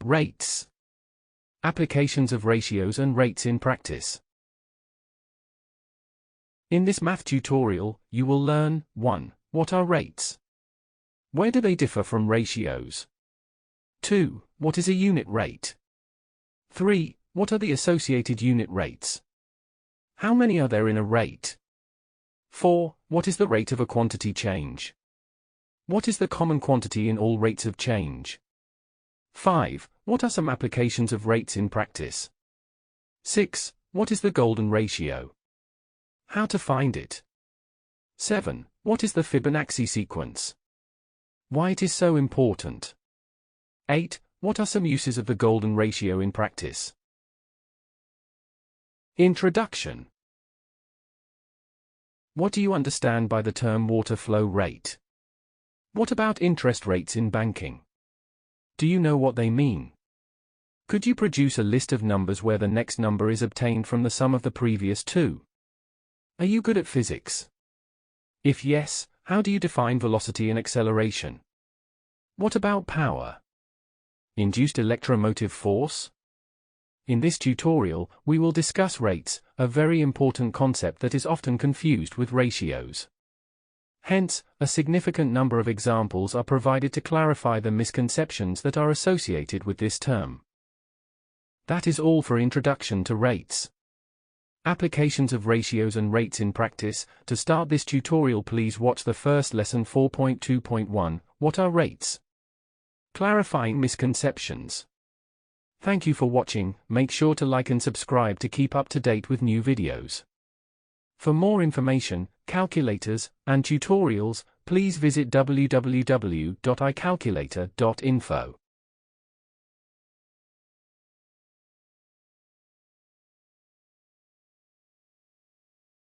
Rates. Applications of ratios and rates in practice. In this math tutorial, you will learn 1. What are rates? Where do they differ from ratios? 2. What is a unit rate? 3. What are the associated unit rates? How many are there in a rate? 4. What is the rate of a quantity change? What is the common quantity in all rates of change? 5. What are some applications of rates in practice? 6. What is the golden ratio? How to find it? 7. What is the Fibonacci sequence? Why it is so important? 8. What are some uses of the golden ratio in practice? Introduction. What do you understand by the term water flow rate? What about interest rates in banking? Do you know what they mean? Could you produce a list of numbers where the next number is obtained from the sum of the previous two? Are you good at physics? If yes, how do you define velocity and acceleration? What about power? Induced electromotive force? In this tutorial, we will discuss rates, a very important concept that is often confused with ratios. Hence, a significant number of examples are provided to clarify the misconceptions that are associated with this term. That is all for introduction to rates. Applications of ratios and rates in practice. To start this tutorial, please watch the first lesson 4.2.1, What are rates? Clarifying misconceptions. Thank you for watching. Make sure to like and subscribe to keep up to date with new videos. For more information, calculators, and tutorials, please visit www.icalculator.info.